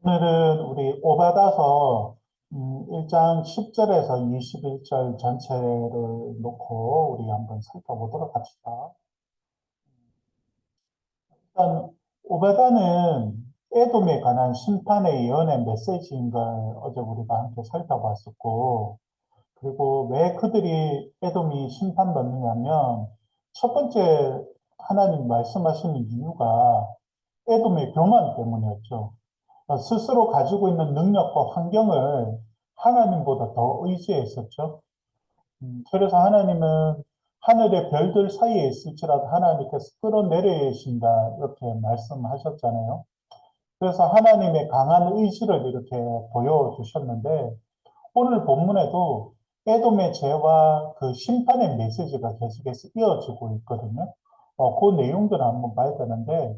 오늘은 우리 오바다서 1장 10절에서 21절 전체를 놓고 우리 한번 살펴보도록 합시다. 일단 오바다는 에돔에 관한 심판의 예언의 메시지인 걸 어제 우리가 함께 살펴봤었고, 그리고 왜 그들이 에돔이 심판받느냐면 첫 번째 하나님 말씀하시는 이유가 에돔의 교만 때문이었죠. 스스로 가지고 있는 능력과 환경을 하나님보다 더 의지했었죠. 그래서 하나님은 하늘의 별들 사이에 있을지라도 하나님께서 끌어내리신다 이렇게 말씀하셨잖아요. 그래서 하나님의 강한 의지를 이렇게 보여주셨는데 오늘 본문에도 에돔의 죄와 그 심판의 메시지가 계속해서 이어지고 있거든요. 그 내용들을 한번 봐야 되는데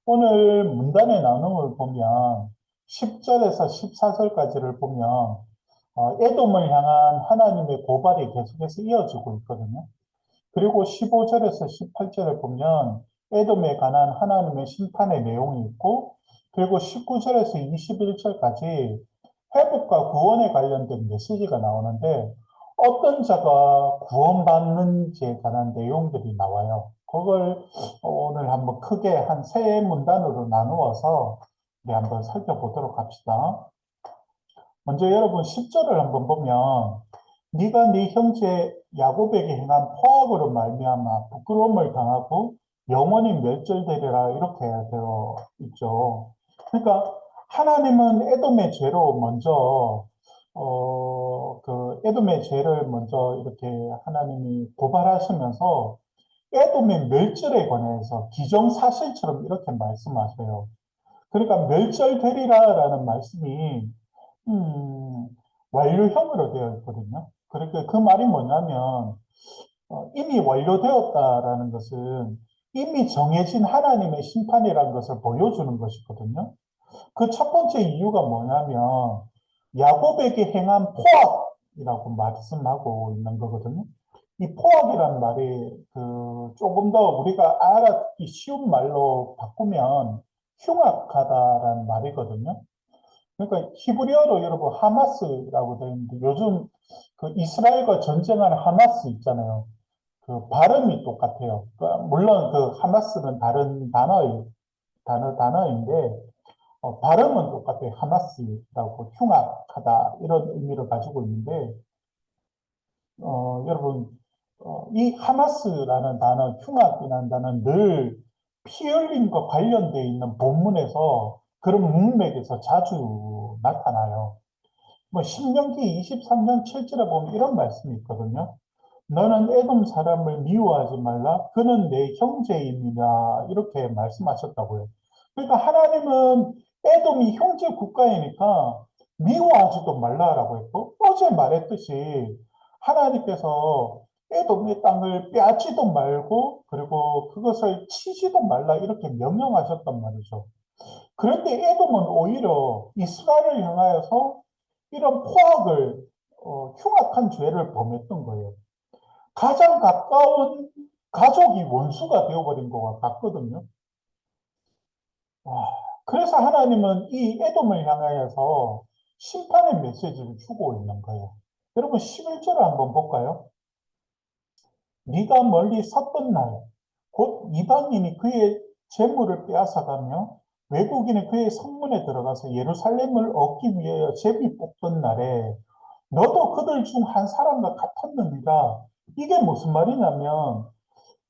오늘 문단의 나눔을 보면 10절에서 14절까지를 보면 에돔을 향한 하나님의 고발이 계속해서 이어지고 있거든요. 그리고 15절에서 18절을 보면 에돔에 관한 하나님의 심판의 내용이 있고, 그리고 19절에서 21절까지 회복과 구원에 관련된 메시지가 나오는데 어떤 자가 구원받는지에 관한 내용들이 나와요. 그걸 오늘 한번 크게 한 세 문단으로 나누어서 우리 한번 살펴보도록 합시다. 먼저 여러분 10절을 한번 보면 네가 네 형제 야곱에게 행한 포악으로 말미암아 부끄러움을 당하고 영원히 멸절되리라 이렇게 되어 있죠. 그러니까 하나님은 에돔의 죄로 먼저 그 에돔의 죄를 먼저 이렇게 하나님이 고발하시면서 에돔의 멸절에 관해서 기정사실처럼 이렇게 말씀하세요. 그러니까 멸절되리라라는 말씀이 음, 완료형으로 되어 있거든요. 그러니까 그 말이 뭐냐면 이미 완료되었다라는 것은 이미 정해진 하나님의 심판이라는 것을 보여주는 것이거든요. 그 첫 번째 이유가 뭐냐면 야곱에게 행한 포악이라고 말씀하고 있는 거거든요. 이 포악이라는 말이 그 조금 더 우리가 알아듣기 쉬운 말로 바꾸면 흉악하다라는 말이거든요. 그러니까 히브리어로 여러분 하마스라고 되어 있는데 요즘 그 이스라엘과 전쟁하는 하마스 있잖아요. 그 발음이 똑같아요. 그러니까 물론 그 하마스는 다른 단어인데 발음은 똑같아요. 하마스라고 흉악하다 이런 의미를 가지고 있는데 여러분 이 하마스라는 단어, 흉악이라는 단어는 늘 피 흘림과 관련되어 있는 본문에서 그런 문맥에서 자주 나타나요. 뭐 신명기 23장 7절에 보면 이런 말씀이 있거든요. 너는 에돔 사람을 미워하지 말라. 그는 내 형제입니다. 이렇게 말씀하셨다고요. 그러니까 하나님은 에돔이 형제 국가이니까 미워하지도 말라라고 했고, 어제 말했듯이 하나님께서 에돔의 땅을 빼앗지도 말고, 그리고 그것을 치지도 말라 이렇게 명령하셨단 말이죠. 그런데 에돔은 오히려 이스라엘을 향하여서 이런 포악을, 흉악한 죄를 범했던 거예요. 가장 가까운 가족이 원수가 되어버린 것 같거든요. 와, 그래서 하나님은 이 에돔을 향하여서 심판의 메시지를 주고 있는 거예요. 여러분 11절을 한번 볼까요? 네가 멀리 섰던 날, 곧 이방인이 그의 재물을 빼앗아가며 외국인이 그의 성문에 들어가서 예루살렘을 얻기 위하여 제비 뽑던 날에 너도 그들 중 한 사람과 같았느니라. 이게 무슨 말이냐면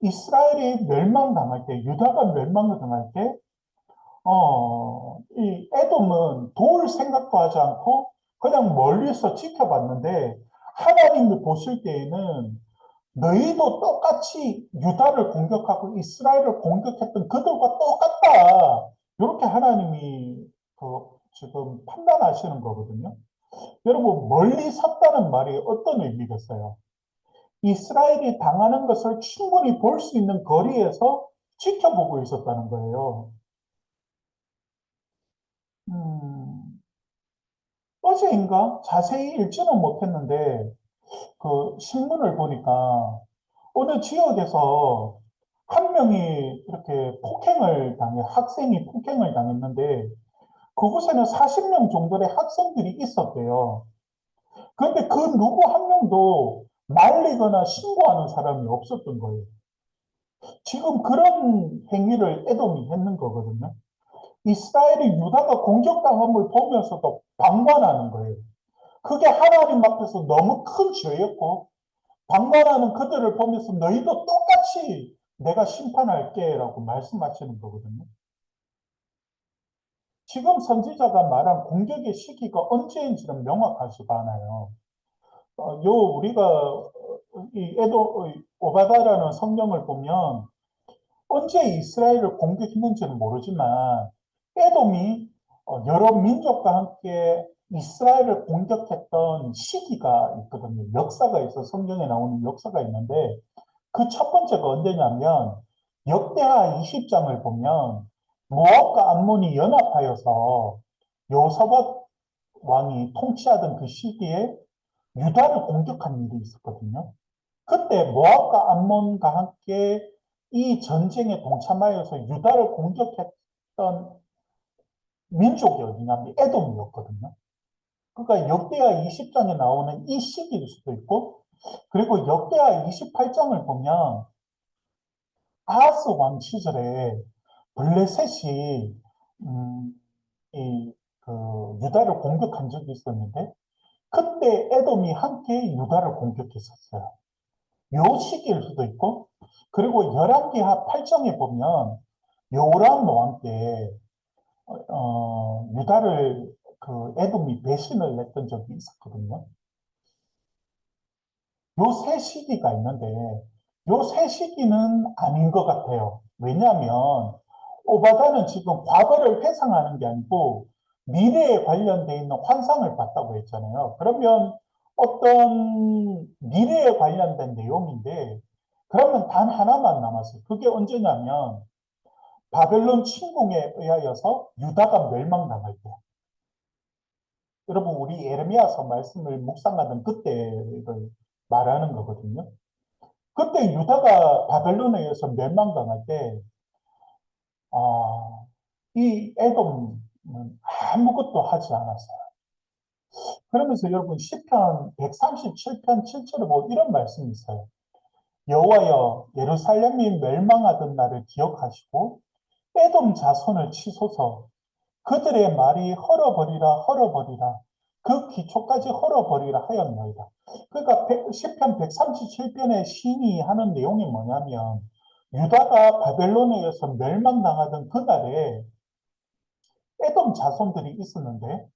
이스라엘이 멸망당할 때, 유다가 멸망을 당할 때, 이 에돔은 도울 생각도 하지 않고 그냥 멀리서 지켜봤는데 하나님이 보실 때에는 너희도 똑같이 유다를 공격하고 이스라엘을 공격했던 그들과 똑같다. 이렇게 하나님이 지금 판단하시는 거거든요. 여러분, 멀리 섰다는 말이 어떤 의미겠어요? 이스라엘이 당하는 것을 충분히 볼 수 있는 거리에서 지켜보고 있었다는 거예요. 음, 어제인가? 자세히 읽지는 못했는데, 그 신문을 보니까 어느 지역에서 한 명이 이렇게 학생이 폭행을 당했는데, 그곳에는 40명 정도의 학생들이 있었대요. 그런데 그 누구 한 명도 말리거나 신고하는 사람이 없었던 거예요. 지금 그런 행위를 에돔이 했는 거거든요. 이스라엘이 유다가 공격당함을 보면서도 방관하는 거예요. 그게 하나님 앞에서 너무 큰 죄였고, 방관하는 그들을 보면서 너희도 똑같이 내가 심판할게 라고 말씀하시는 거거든요. 지금 선지자가 말한 공격의 시기가 언제인지는 명확하지가 않아요. 우리가 이 오바다라는 성경을 보면 언제 이스라엘을 공격했는지는 모르지만 에돔이 여러 민족과 함께 이스라엘을 공격했던 시기가 있거든요. 역사가 있어 성경에 나오는 역사가 있는데 그 첫 번째가 언제냐면 역대하 20장을 보면 모압과 암몬이 연합하여서 여호사밧 왕이 통치하던 그 시기에 유다를 공격한 일이 있었거든요. 그때 모압과 암몬과 함께 이 전쟁에 동참하여서 유다를 공격했던 민족이 어디냐면 에돔이었거든요. 그러니까 역대하 20장에 나오는 이 시기일 수도 있고, 그리고 역대하 28장을 보면 아하스 왕 시절에 블레셋이 음, 유다를 공격한 적이 있었는데 그때 에돔이 함께 유다를 공격했었어요. 요 시기일 수도 있고, 그리고 열왕기하 8장에 보면 요람 왕 때 유다를 그 에돔이 배신을 했던 적이 있었거든요. 요 세 시기가 있는데 요 세 시기는 아닌 것 같아요. 왜냐하면 오바다는 지금 과거를 회상하는 게 아니고 미래에 관련돼 있는 환상을 봤다고 했잖아요. 그러면 어떤 미래에 관련된 내용인데 그러면 단 하나만 남았어요. 그게 언제냐면 바벨론 침공에 의하여서 유다가 멸망당할 때. 여러분 우리 에르미야서 말씀을 묵상하던 그때를 말하는 거거든요. 그때 유다가 바벨론에 의해서 멸망당할 때, 이 에돔은 아무것도 하지 않았어요. 그러면서 여러분 시편 137편 7절에 뭐 이런 말씀이 있어요. 여호와여 예루살렘이 멸망하던 날을 기억하시고 에돔 자손을 치소서 그들의 말이 헐어버리라 그 기초까지 헐어버리라 하였나이다. 그러니까 시편 137편의 시인이 하는 내용이 뭐냐면 유다가 바벨론에 의해서 멸망당하던 그날에 에돔 자손들이 있었는데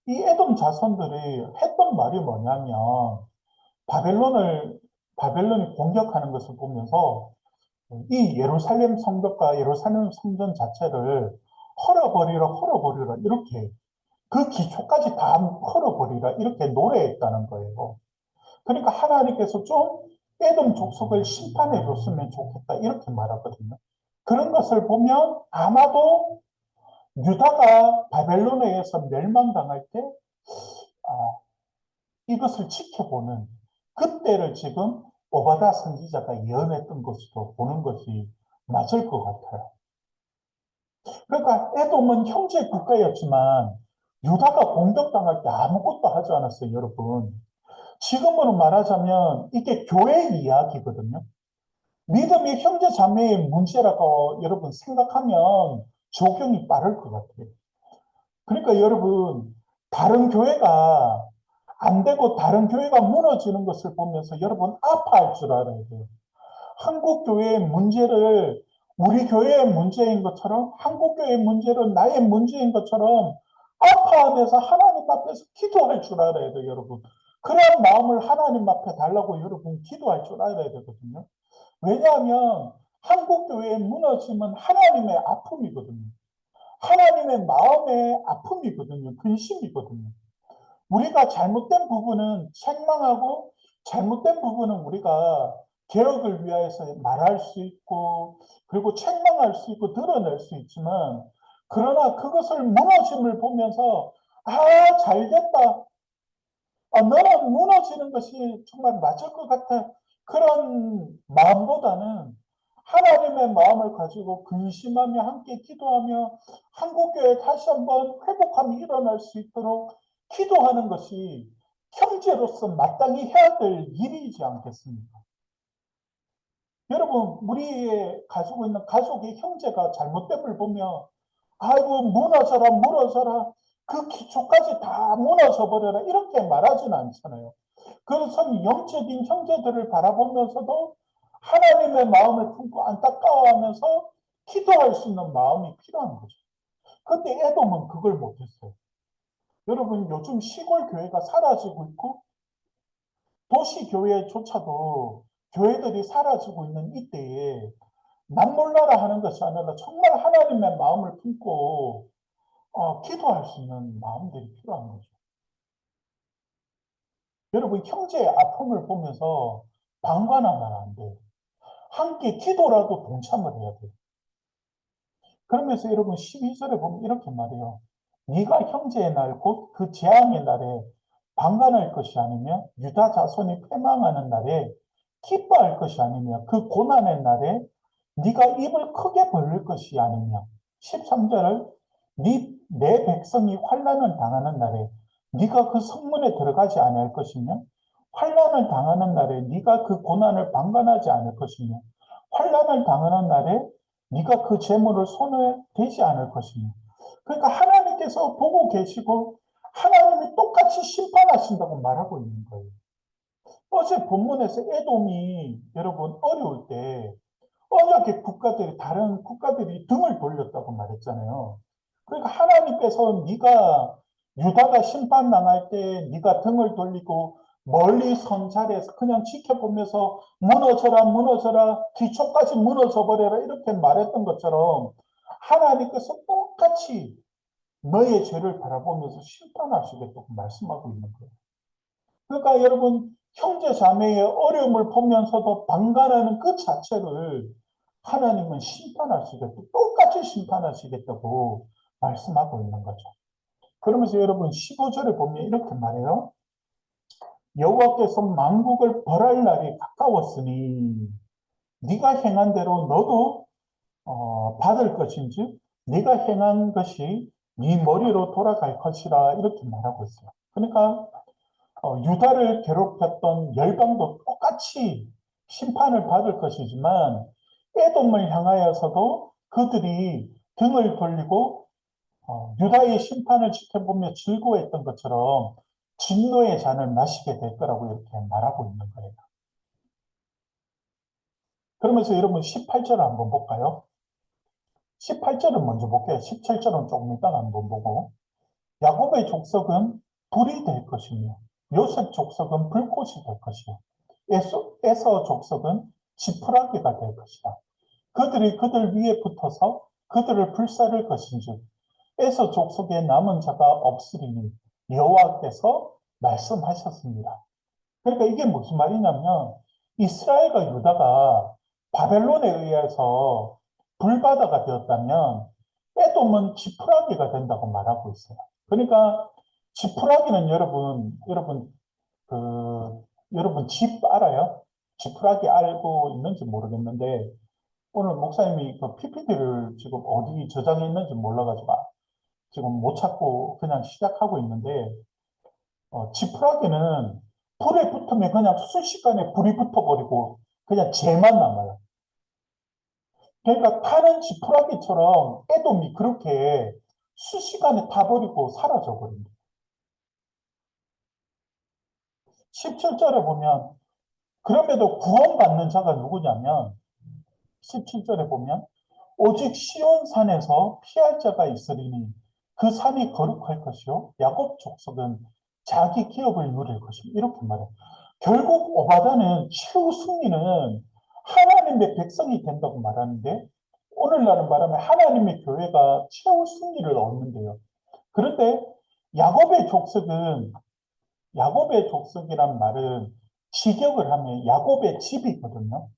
이 에돔 자손들이 했던 말이 뭐냐면 바벨론을 바벨론이 공격하는 것을 보면서 이 예루살렘 성벽과 예루살렘 성전 자체를 헐어버리라 이렇게 그 기초까지 다 헐어버리라 이렇게 노래했다는 거예요. 그러니까 하나님께서 좀 에돔 족속을 심판해 줬으면 좋겠다 이렇게 말하거든요. 그런 것을 보면 아마도 유다가 바벨론에 의해서 멸망당할 때 아, 이것을 지켜보는 그때를 지금 오바다 선지자가 예언했던 것으로 보는 것이 맞을 것 같아요. 그러니까 에돔은 형제 국가였지만 유다가 공격당할 때 아무것도 하지 않았어요, 여러분. 지금으로 말하자면 이게 교회 이야기거든요. 믿음이 형제 자매의 문제라고 여러분 생각하면 적용이 빠를 것 같아요. 그러니까 여러분, 다른 교회가 안 되고 다른 교회가 무너지는 것을 보면서 여러분 아파할 줄 알아야 돼요. 한국 교회의 문제를 우리 교회의 문제인 것처럼 한국 교회의 문제를 나의 문제인 것처럼 아파하면서 하나님 앞에서 기도할 줄 알아야 돼요, 여러분. 그런 마음을 하나님 앞에 달라고 여러분 기도할 줄 알아야 되거든요. 왜냐하면 한국 교회의 무너짐은 하나님의 아픔이거든요. 하나님의 마음의 아픔이거든요. 근심이거든요. 우리가 잘못된 부분은 책망하고 잘못된 부분은 우리가 개혁을 위하여서 말할 수 있고 그리고 책망할 수 있고 드러낼 수 있지만 그러나 그것을 무너짐을 보면서 잘됐다. 너는 무너지는 것이 정말 맞을 것 같아. 그런 마음보다는 하나님의 마음을 가지고 근심하며 함께 기도하며 한국교회 다시 한번 회복함이 일어날 수 있도록 기도하는 것이 형제로서 마땅히 해야 될 일이지 않겠습니까? 여러분, 우리 가지고 있는 가족의 형제가 잘못됨을 보면 아이고 무너져라 무너져라 그 기초까지 다 무너져 버려라 이렇게 말하지는 않잖아요. 그것은 영적인 형제들을 바라보면서도 하나님의 마음을 품고 안타까워하면서 기도할 수 있는 마음이 필요한 거죠. 근데 에돔은 그걸 못했어요. 여러분 요즘 시골 교회가 사라지고 있고 도시 교회조차도 교회들이 사라지고 있는 이때에 남몰라라 하는 것이 아니라 정말 하나님의 마음을 품고 기도할 수 있는 마음들이 필요한 거죠. 여러분 형제의 아픔을 보면서 방관하면 안 돼요. 함께 기도라도 동참을 해야 돼요. 그러면서 여러분 12절에 보면 이렇게 말해요. 네가 형제의 날 곧 그 재앙의 날에 방관할 것이 아니며 유다 자손이 패망하는 날에 기뻐할 것이 아니며 그 고난의 날에 네가 입을 크게 벌릴 것이 아니며 13절을 내 백성이 환난을 당하는 날에 네가 그 성문에 들어가지 않을 것이며 환난을 당하는 날에 네가 그 고난을 방관하지 않을 것이며 환난을 당하는 날에 네가 그 재물을 손에 대지 않을 것이며 그러니까 하나님께서 보고 계시고 하나님이 똑같이 심판하신다고 말하고 있는 거예요. 어제 본문에서 에돔이 여러분 어려울 때 언약의 국가들이 다른 국가들이 등을 돌렸다고 말했잖아요. 그러니까 하나님께서 네가 유다가 심판당할 때 네가 등을 돌리고 멀리 선 자리에서 그냥 지켜보면서 무너져라 무너져라 기초까지 무너져 버려라 이렇게 말했던 것처럼 하나님께서 똑같이 너의 죄를 바라보면서 심판하시겠다고 말씀하고 있는 거예요. 그러니까 여러분 형제 자매의 어려움을 보면서도 방관하는 그 자체를 하나님은 심판하시겠다고 똑같이 심판하시겠다고 말씀하고 있는 거죠. 그러면서 여러분 15절에 보면 이렇게 말해요. 여호와께서 만국을 벌할 날이 가까웠으니 네가 행한 대로 너도 받을 것인지 네가 행한 것이 네 머리로 돌아갈 것이라 이렇게 말하고 있어요. 그러니까 유다를 괴롭혔던 열방도 똑같이 심판을 받을 것이지만 에돔을 향하여서도 그들이 등을 돌리고 유다의 심판을 지켜보며 즐거워했던 것처럼 진노의 잔을 마시게 될 거라고 이렇게 말하고 있는 거예요. 그러면서 여러분 18절을 한번 볼까요? 18절은 먼저 볼게요. 17절은 조금 이따가 한번 보고 야곱의 족속은 불이 될 것이며 요셉 족속은 불꽃이 될 것이요 에서 족속은 지푸라기가 될 것이다. 그들이 그들 위에 붙어서 그들을 불사를 것인지 에서 족속에 남은 자가 없으리니 여호와께서 말씀하셨습니다. 그러니까 이게 무슨 말이냐면 이스라엘과 유다가 바벨론에 의해서 불바다가 되었다면 에돔은 지푸라기가 된다고 말하고 있어요. 그러니까 지푸라기는 여러분 집 알아요? 지푸라기 알고 있는지 모르겠는데 오늘 목사님이 그 PPT를 지금 어디 저장해 있는지 몰라가지고 지금 못 찾고 그냥 시작하고 있는데 지푸라기는 불에 붙으면 그냥 순식간에 불이 붙어버리고 그냥 재만 남아요. 그러니까 타는 지푸라기처럼 에돔이 그렇게 순식간에 타버리고 사라져버립니다. 17절에 보면 그럼에도 구원받는 자가 누구냐면 17절에 보면 오직 시온산에서 피할 자가 있으리니 그 산이 거룩할 것이요 야곱 족속은 자기 기업을 누릴 것입니다. 이렇게 말해요. 결국 오바다는 최후 승리는 하나님의 백성이 된다고 말하는데 오늘날은 말하면 하나님의 교회가 최후 승리를 얻는데요. 그런데 야곱의 족속은 야곱의 족속이란 말은 직역을 하면 야곱의 집이거든요.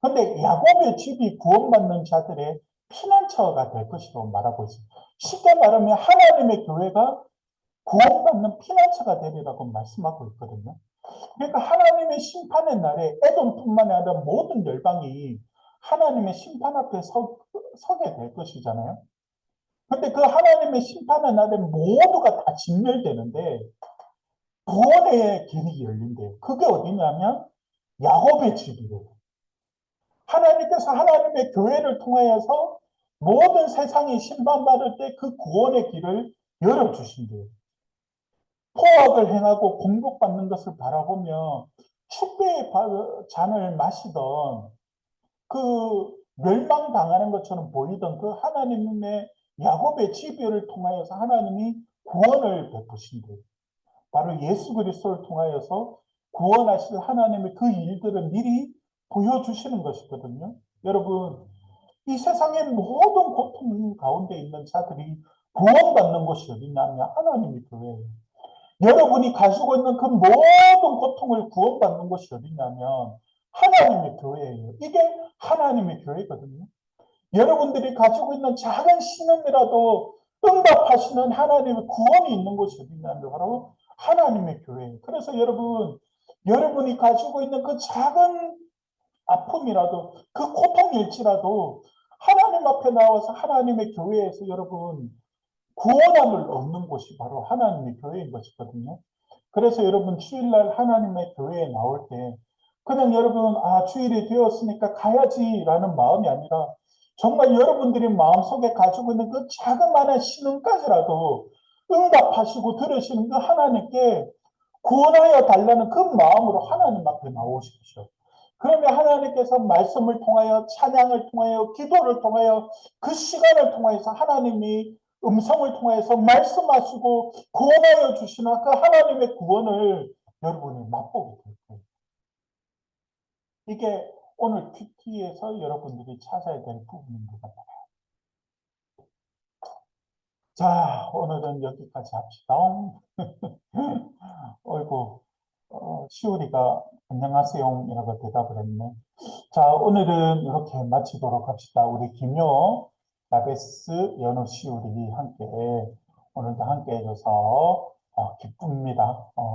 근데 야곱의 집이 구원받는 자들의 피난처가 될 것이라고 말하고 있습니다. 쉽게 말하면 하나님의 교회가 구원받는 피난처가 되리라고 말씀하고 있거든요. 그러니까 하나님의 심판의 날에 에돔뿐만 아니라 모든 열방이 하나님의 심판 앞에 서게 될 것이잖아요. 근데 그 하나님의 심판의 날에 모두가 다 진멸되는데 구원의 길이 열린대요. 그게 어디냐면 야곱의 집이래요. 하나님께서 하나님의 교회를 통하여서 모든 세상이 심판받을 때 그 구원의 길을 열어주신대요. 포악을 행하고 공격받는 것을 바라보며 축배의 잔을 마시던 그 멸망당하는 것처럼 보이던 그 하나님의 야곱의 지배를 통하여서 하나님이 구원을 베푸신대요. 바로 예수 그리스도를 통하여서 구원하실 하나님의 그 일들을 미리 보여주시는 것이거든요. 여러분, 이 세상의 모든 고통 가운데 있는 자들이 구원받는 곳이 어디냐면 하나님의 교회예요. 여러분이 가지고 있는 그 모든 고통을 구원받는 곳이 어디냐면 하나님의 교회예요. 이게 하나님의 교회거든요. 여러분들이 가지고 있는 작은 신음이라도 응답하시는 하나님의 구원이 있는 곳이 어디냐면 바로 하나님의 교회예요. 그래서 여러분이 가지고 있는 그 작은 아픔이라도 그 고통일지라도 하나님 앞에 나와서 하나님의 교회에서 여러분 구원함을 얻는 곳이 바로 하나님의 교회인 것이거든요. 그래서 여러분 주일날 하나님의 교회에 나올 때 그냥 여러분 주일이 되었으니까 가야지라는 마음이 아니라 정말 여러분들이 마음속에 가지고 있는 그 자그마한 신음까지라도 응답하시고 들으시는 그 하나님께 구원하여 달라는 그 마음으로 하나님 앞에 나오십시오. 그러면 하나님께서 말씀을 통하여 찬양을 통하여 기도를 통하여 그 시간을 통해서 하나님이 음성을 통해서 말씀하시고 구원하여 주시는 그 하나님의 구원을 여러분이 맛보게 될 거예요. 이게 오늘 큐티에서 여러분들이 찾아야 될 부분인 것 같아요. 자, 오늘은 여기까지 합시다. 어이구, 시우리가 안녕하세요 이라고 대답을 했네. 자, 오늘은 이렇게 마치도록 합시다. 우리 김효, 나베스, 연우, 시우리 함께 오늘도 함께 해줘서 기쁩니다.